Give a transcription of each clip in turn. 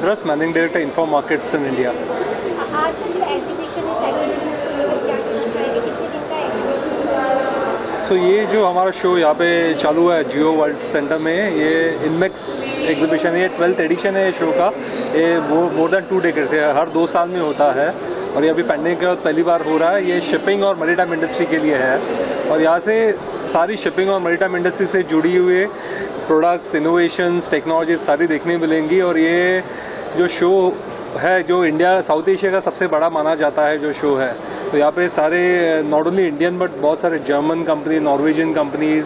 Madras, Managing Director, Info Markets in India. आज का जो एग्जीबिशन है सेलिब्रिटीज को लेकर क्या कहना चाहेंगे, कितने दिन का एग्जीबिशन? सो ये जो हमारा शो यहाँ पे चालू है जियो वर्ल्ड सेंटर में, ये इनमेक्स एग्जीबिशन है, ये 12th एडिशन है ये शो का। ये मोर देन 2 डेकेड्स है, हर 2 साल में होता है और ये अभी पेंडेमिक के बाद पहली बार हो रहा है। ये शिपिंग और मैरीटाइम इंडस्ट्री के लिए है और यहाँ से सारी शिपिंग और मैरीटाइम इंडस्ट्री से जुड़ी हुई प्रोडक्ट्स, इनोवेशंस, टेक्नोलॉजी सारी देखने मिलेंगी। और ये जो शो है जो इंडिया साउथ एशिया का सबसे बड़ा माना जाता है जो शो है, तो यहाँ पे सारे नॉट ओनली इंडियन बट बहुत सारे जर्मन कंपनी, नॉर्वेजियन कंपनीज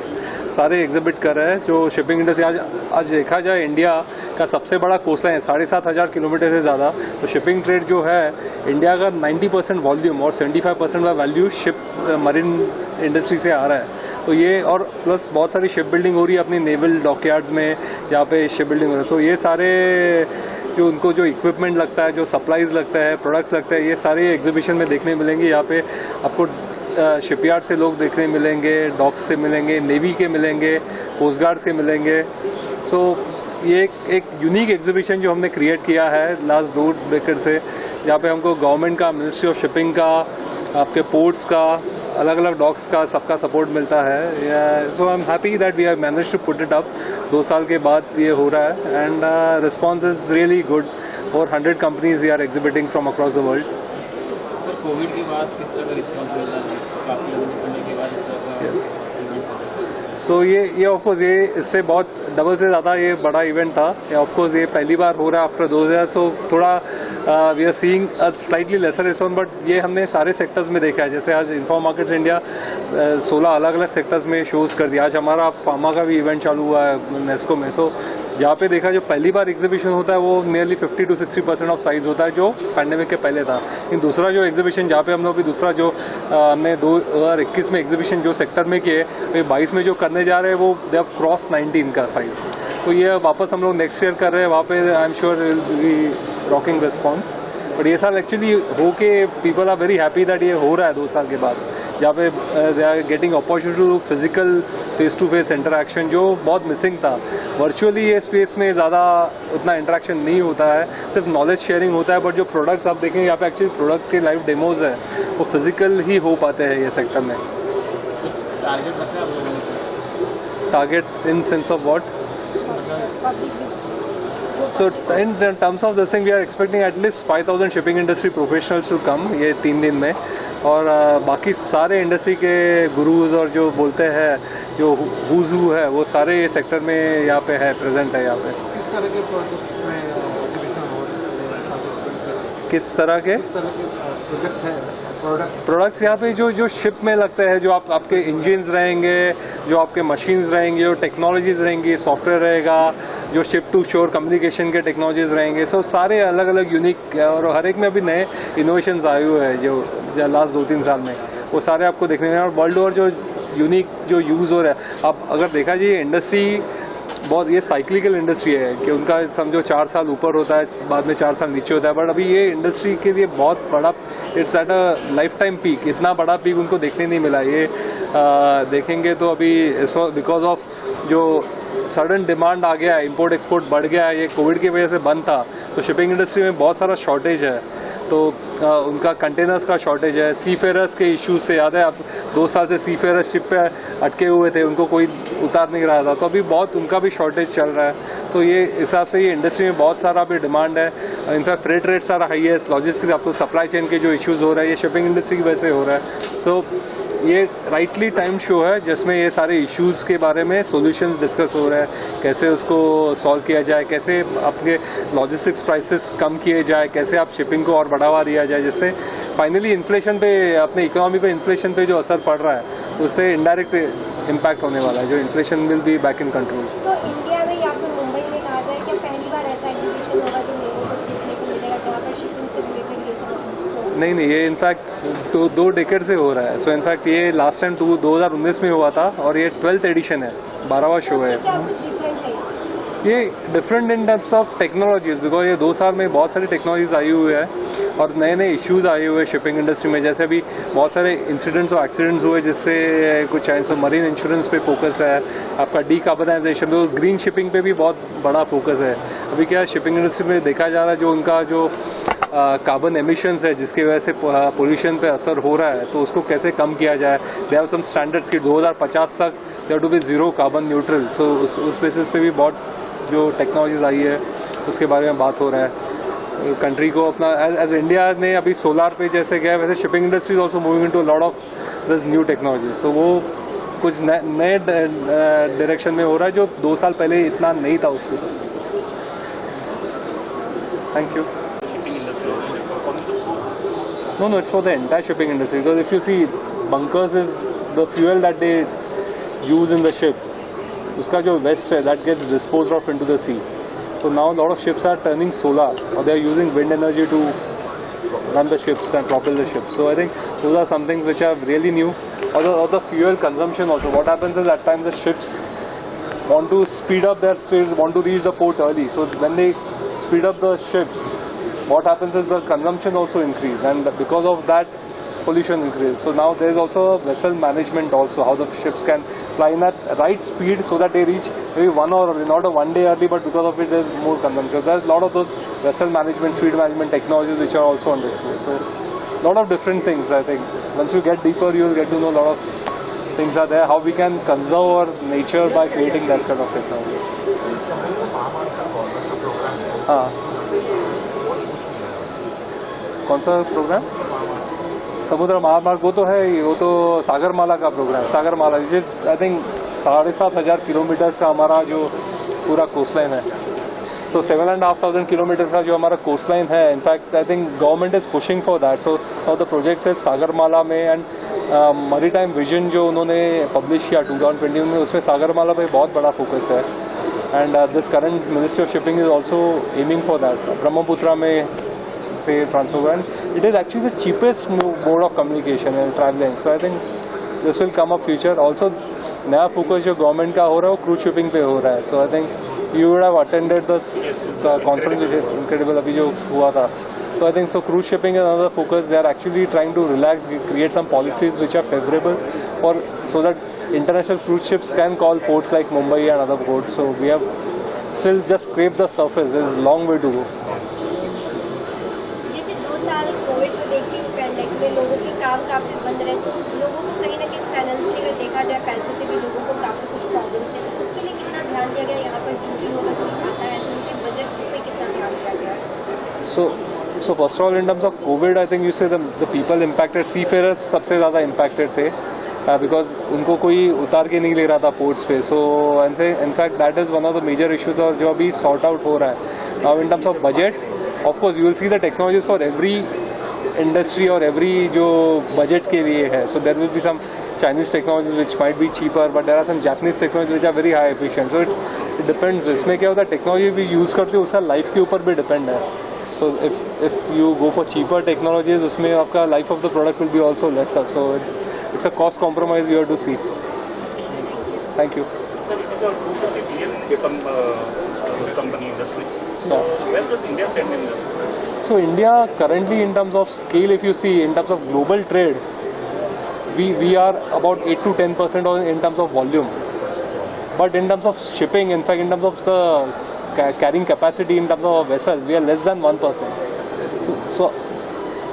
सारे एग्जिबिट कर रहे हैं। जो शिपिंग इंडस्ट्री आज देखा जाए इंडिया का सबसे बड़ा कोस्टलाइन है, 7,500 किलोमीटर से ज़्यादा। तो शिपिंग ट्रेड जो है इंडिया का 90% वॉल्यूम और 75% का वैल्यू शिप मरीन इंडस्ट्री से आ रहा है। तो ये और प्लस बहुत सारी शिप बिल्डिंग हो रही है अपनी नेवल डॉकयार्ड्स में, यहाँ पे शिप बिल्डिंग हो रही है। तो ये सारे जो उनको जो इक्विपमेंट लगता है, जो सप्लाईज लगता है, प्रोडक्ट्स लगता है, ये सारे एग्जीबिशन में देखने मिलेंगे। यहाँ पे आपको शिपयार्ड से लोग देखने मिलेंगे, डॉक्स से मिलेंगे, नेवी के मिलेंगे, कोस्ट गार्ड से मिलेंगे। सो ये एक यूनिक एग्जीबिशन जो हमने क्रिएट किया है लास्ट 2 डेकेड से, जहाँ पे हमको गवर्नमेंट का, मिनिस्ट्री ऑफ शिपिंग का, आपके पोर्ट्स का, अलग अलग डॉक्स का सबका सपोर्ट मिलता है। So I am happy that we have managed to put it up. 2 साल के बाद ये हो रहा है and response is really good. 400 companies we are exhibiting from across the world. Covid के बाद किस तरह का रिस्पॉन्स मिल रहा है? काफी लोगों करने के बाद यस, सो ये ऑफकोर्स ये इससे बहुत डबल से ज़्यादा ये बड़ा इवेंट था। ऑफकोर्स ये पहली बार हो रहा है आफ्टर 2000, तो थोड़ा we are seeing a slightly lesser response, but ये हमने सारे सेक्टर्स में देखा है। जैसे आज इन्फो मार्केट्स इंडिया 16 अलग अलग सेक्टर्स में शोज़ कर दिया। आज हमारा फार्मा का भी इवेंट चालू हुआ है नेस्को में। सो जहाँ पे देखा जो पहली बार एग्जीबिशन होता है वो नियरली 50 to 60% ऑफ साइज होता है जो पैंडेमिक के पहले था। लेकिन दूसरा जो एग्जीबिशन जहाँ पे हम लोग भी दूसरा जो हमने 2021 में एग्जीबिशन जो सेक्टर में किए, 22 में जो करने जा रहे हैं वो दे हैव क्रॉस 19 का साइज। तो ये वापस हम लोग नेक्स्ट ईयर कर रहे हैं, वहाँ पे I am sure will be rocking response. But ये साल एक्चुअली हो के people are very happy that ये हो रहा है 2 साल के बाद, जहाँ पे they are getting opportunity to physical face to face interaction जो बहुत मिसिंग था। वर्चुअली ये स्पेस में ज़्यादा उतना इंटरेक्शन नहीं होता है, सिर्फ नॉलेज शेयरिंग होता है। बट जो प्रोडक्ट्स आप देखेंगे यहाँ पे एक्चुअली प्रोडक्ट के लाइव डेमोज है वो फिजिकल ही हो पाते हैं ये सेक्टर में। Target in sense of what? So in terms of this thing, we are expecting at least 5,000 shipping industry professionals to come ये 3 दिन में। और बाकी सारे इंडस्ट्री के गुरुज और जो बोलते हैं जो हुजू है वो सारे ये सेक्टर में यहाँ पे है, प्रेजेंट है यहाँ पे। किस तरह के प्रोजेक्ट में एग्जीबिशन हो रहे हैं? किस तरह के प्रोजेक्ट है? प्रोडक्ट्स यहाँ पे जो शिप में लगते हैं, जो आपके इंजन्स रहेंगे, जो आपके मशीन्स रहेंगे, जो टेक्नोलॉजीज रहेंगी, सॉफ्टवेयर रहेगा, जो शिप टू शोर कम्युनिकेशन के टेक्नोलॉजीज रहेंगे। सो सारे अलग अलग यूनिक और हर एक में अभी नए इनोवेशंस आए हुए हैं जो लास्ट 2-3 साल में, वो सारे आपको देखने में। और वर्ल्ड ओवर जो यूनिक जो यूज़ हो रहा है, आप अगर देखा जाए इंडस्ट्री बहुत ये साइक्लिकल इंडस्ट्री है कि उनका समझो 4 साल ऊपर होता है, बाद में 4 साल नीचे होता है। बट अभी ये इंडस्ट्री के लिए बहुत बड़ा, it's at a life time peak. इतना बड़ा पीक उनको देखने नहीं मिला। ये देखेंगे तो अभी बिकॉज ऑफ जो सडन डिमांड आ गया है, इम्पोर्ट एक्सपोर्ट बढ़ गया है, ये कोविड की वजह से बंद था, तो शिपिंग इंडस्ट्री में बहुत सारा शॉर्टेज है। तो उनका कंटेनर्स का शॉर्टेज है, सीफेयरर्स के इश्यूज से, याद है आप 2 साल से सीफेयरर्स शिप पे अटके हुए थे, उनको कोई उतार नहीं रहा था। तो अभी बहुत उनका भी शॉर्टेज चल रहा है। तो ये हिसाब से ये इंडस्ट्री में बहुत सारा अभी डिमांड है। इनफैक्ट फ्रेट रेट सारा हाईएस्ट, लॉजिस्टिक्स आपको सप्लाई चेन के जो इश्यूज हो रहे हैं ये शिपिंग इंडस्ट्री की वजह से हो रहा है। तो ये राइटली टाइम शो है जिसमें ये सारे इश्यूज़ के बारे में सॉल्यूशंस डिस्कस हो रहे हैं, कैसे उसको सॉल्व किया जाए, कैसे आपके लॉजिस्टिक्स प्राइसेस कम किए जाए, कैसे आप शिपिंग को और बढ़ावा दिया जाए, जिससे फाइनली इन्फ्लेशन पे, अपने इकोनॉमी पे इन्फ्लेशन पे जो असर पड़ रहा है उससे इनडायरेक्ट इम्पैक्ट होने वाला है, जो inflation will be back in control. तो इंडिया में या फिर मुंबई में कहा जाए कि पहली बार ऐसा एग्जीबिशन होगा जो लोगों को देखने को मिलेगा जहाँ पर शिपिंग से रिलेटेड ये सब? नहीं, ये इनफैक्ट 2 डेकेड से हो रहा है। सो इनफैक्ट ये लास्ट टाइम 2019 में हुआ था और ये 12th एडिशन है, 12वां शो है। ये different in terms of technologies, because ये 2 साल में बहुत सारी टेक्नोलॉजीज आई हुई है और नए नए इश्यूज आए हुए हैं शिपिंग इंडस्ट्री में। जैसे अभी बहुत सारे इंसिडेंट्स और एक्सीडेंट्स हुए जिससे कुछ चाहे सो मरीन इंश्योरेंस पे फोकस है, आपका डीकार्बनाइजेशन पे, ग्रीन शिपिंग पे भी बहुत बड़ा फोकस है। अभी क्या शिपिंग इंडस्ट्री में देखा जा रहा है जो उनका जो कार्बन एमिशंस है जिसकी वजह से पोल्यूशन पे असर हो रहा है, तो उसको कैसे कम किया जाए। दे हैव सम स्टैंडर्ड्स कि 2050 तक they have to be zero carbon neutral. So उस बेसिस पे भी बहुत जो टेक्नोलॉजीज आई है उसके बारे में बात हो रहा है। कंट्री को अपना एज इंडिया ने अभी सोलार पे जैसे गया, वैसे shipping industry is also moving into lot of this new technology. So वो कुछ नए डायरेक्शन में हो रहा है जो 2 साल पहले इतना नहीं था उसके। Thank you. No, it's for the entire shipping industry, because if you see, bunkers is the fuel that they use in the ship. Uska jo waste hai, that gets disposed of into the sea. So now a lot of ships are turning solar, or they are using wind energy to run the ships and propel the ships. So I think those are some things which are really new. Or the fuel consumption also. What happens is at times the ships want to speed up their speed, want to reach the port early. So when they speed up the ship, what happens is the consumption also increase, and because of that pollution increase. So now there is also vessel management also, how the ships can fly in at right speed so that they reach maybe 1 hour early, not a 1 day early, but because of it there is more consumption. There is a lot of those vessel management, speed management technologies which are also on display. So a lot of different things. I think once you get deeper you will get to know a lot of things are there, how we can conserve our nature by creating that kind of technologies. हाँ, कौन सा programme? समुद्र महामार्ग वो तो है ही, वो तो सागरमाला का प्रोग्राम। सागरमाला जिस आई थिंक 7,500 किलोमीटर का हमारा जो पूरा कोस्ट लाइन है। सो 7,500 किलोमीटर का जो हमारा कोस्ट लाइन है, in fact I think government is pushing for that. So now the projects है सागरमाला में, एंड मैरीटाइम विजन जो उन्होंने पब्लिश किया 2020 में, उसमें सागरमाला पे बहुत बड़ा फोकस है। And this current ministry of shipping is also aiming for that. Brahmaputra में say transfer, and it is actually the cheapest mode of communication and traveling. So I think this will come up future. Also नया focus जो government का हो रहा है वो cruise shipping पे हो रहा है। So I think you would have attended the conference incredible अभी जो हुआ था। So I think so cruise shipping is another focus. They are actually trying to relax, create some policies which are favorable for, so that international cruise ships can call ports like Mumbai and other ports. So we have still just scraped the surface. There is a long way to go. Covid को देखते हुए pandemic में लोगों के काम काफ़ी बंद रहे, तो लोगों को कहीं ना कहीं फाइनेंशियली अगर देखा जाए पैसे से भी लोगों को काफ़ी कुछ प्रॉब्लम्स है, तो उसके लिए कितना ध्यान दिया गया? यहाँ पर ड्यूटी होगा कोई खाता है तो उनके बजट पे कितना ध्यान दिया गया? So first of all, in terms of COVID, I think you say the people impacted, seafarers सबसे ज़्यादा impacted थे, because उनको कोई उतार के नहीं ले रहा था पोर्ट्स पे। So in fact that is one of the major issues और जो अभी sort out हो रहा है। Now in terms of budgets, of course you will see the technologies for every industry और every जो budget के लिए है। So there will be some Chinese technologies which might be cheaper, but there are some Japanese technologies which are very high efficient. So it depends. इसमें क्या होता है, technology भी यूज़ करते हो उसका लाइफ के ऊपर भी डिपेंड है। So if you go for cheaper technologies, उसमें आपका life of the product will be also lesser. So it's a cost compromise you have to see. Thank you. Sir, it is a 250 billion company industry. Yeah. Where does India stand in this? So India currently, in terms of scale, if you see, in terms of global trade, we are about 8 to 10% in terms of volume. But in terms of shipping, in fact, in terms of the carrying capacity, in terms of a vessel, we are less than 1%. So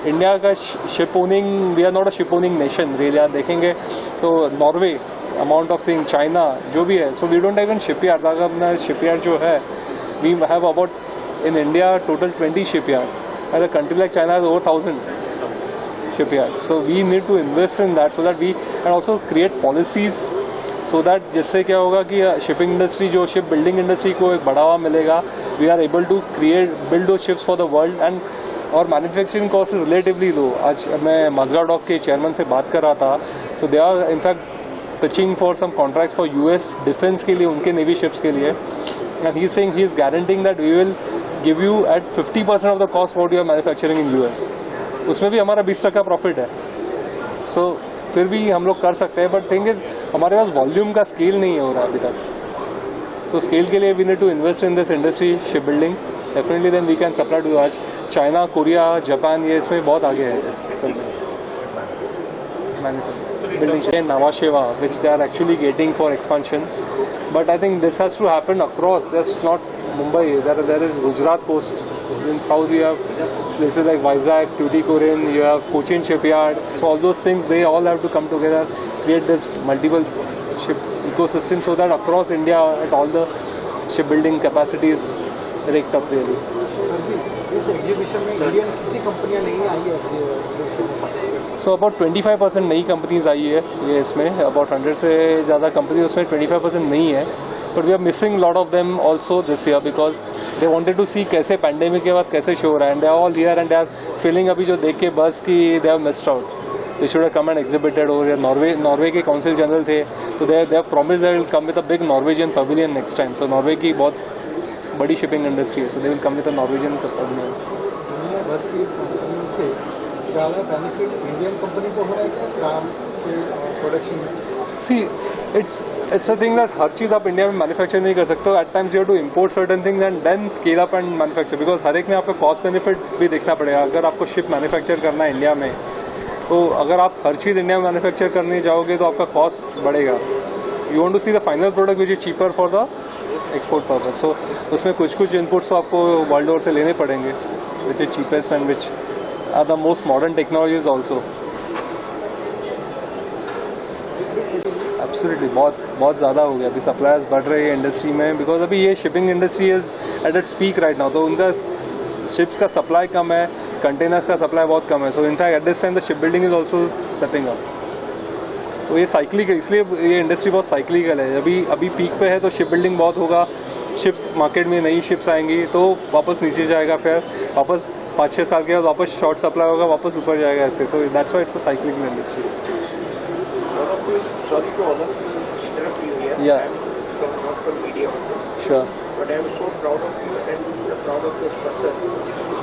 India का ship owning, we are not a ship owning nation really. आप देखेंगे तो Norway, amount of thing, China, जो भी है, so we don't have even shipyards. अगर अपना shipyard जो है, we have about in India total 20 shipyards. As a country like China has over 1,000 shipyards. So we need to invest in that so that we and also create policies so that जिससे क्या होगा कि shipping industry जो ship building industry को एक बढ़ावा मिलेगा. We are able to build those ships for the world, and और manufacturing cost is relatively low. आज मैं मजगा डॉक के चेयरमैन से बात कर रहा था, तो they are in fact pitching for some contracts for US defence के लिए, उनके नेवी शिप्स के लिए, and he is saying he is guaranteeing that we will give you at 50% of the cost what you are manufacturing in US. उसमें भी हमारा 20% profit है. सो फिर भी हम लोग कर सकते हैं, बट थिंग इज हमारे पास वॉल्यूम का स्केल नहीं हो रहा अभी तक. So scale के लिए we need to invest in this industry, shipbuilding. Definitely then we can supply to आज China, Korea, Japan ये इसमें बहुत आगे है इस building chain Nhava Sheva, which they are actually getting for expansion. But I think this has to happen across, just not Mumbai. There is Gujarat coast. In south you have places like Vizag, Tuticorin, you have Cochin shipyard. So all those things, they all have to come together, create this multiple ship ecosystem so that across India at all the shipbuilding capacity is raked up really. Sir ji, इस exhibition में Indian कितनी कंपनियां नहीं आई है exhibition में participate? So about 25% नई companies आई है ये इसमें, about 100 से ज़्यादा कंपनी उसमें 25% नहीं है. But we are missing lot of them also this year because they wanted to see कैसे पैंडेमिक के बाद कैसे शो हो रहा है, and they are all here and they are feeling अभी जो देख के बस की they have missed out. They should have come and exhibited over here. Norway के काउंसिल जनरल थे तो they have promised they will come with a big Norwegian pavilion next time. So Norway की बहुत बड़ी शिपिंग इंडस्ट्री है, so they will come with a Norwegian pavilion. दुनिया भर की कंपनियों से ज़्यादा बेनिफिट इंडियन कंपनी को हो रहा है क्या काम के प्रोडक्शन में? See, it's a thing that हर चीज़ आप इंडिया में मैन्युफैक्चर नहीं कर सकते हो. At times you have to import certain things and then scale up and manufacture, because हर एक में आपका कॉस्ट बेनिफिट भी देखना पड़ेगा. अगर आपको शिप मैन्युफैक्चर करना है इंडिया में, तो अगर आप हर चीज़ इंडिया में मैन्युफैक्चर करने जाओगे तो आपका कॉस्ट बढ़ेगा. You want to see the final product which is cheaper for the export purpose. So उसमें कुछ इनपुट्स तो आपको वर्ल्ड ओवर से लेने पड़ेंगे which is cheapest and which are the most modern technologies also. Absolutely बहुत ज़्यादा हो गया. अभी सप्लायर्स बढ़ रहे हैं इंडस्ट्री में बिकॉज अभी ये shipping industry is at its peak right now. तो उनका शिप्स का सप्लाई कम है, कंटेनर्स का सप्लाई बहुत कम है. So in fact at this time the ship building is also stepping up. तो ये साइक्लिकल, इसलिए ये इंडस्ट्री बहुत साइक्लिकल है. अभी पीक पे है तो शिप बिल्डिंग बहुत होगा, शिप्स मार्केट में नई शिप्स आएंगी तो वापस नीचे जाएगा, फिर वापस 5-6 साल के बाद वापस शॉर्ट सप्लाई होगा, वापस ऊपर जाएगा ऐसे. So that's why it's a cyclical industry. Sorry to all of you, interrupt you here. Yeah. I'm not from media. Sure. But I am so proud of you and proud of this person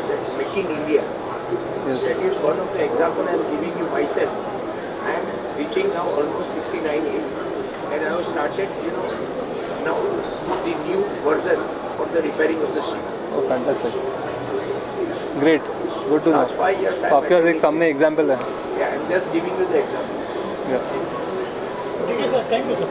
that making India. Yes. That is one of the example I am giving you myself. I am reaching now almost 69 age and I have started, now the new version for the repairing of the ship. Oh, fantastic. Great. Good to know. Last 5 years I तो am आपके पास एक attending- सामने example है. Yeah, I am just giving you the example. Yeah. ठीक है sir, thank you sir.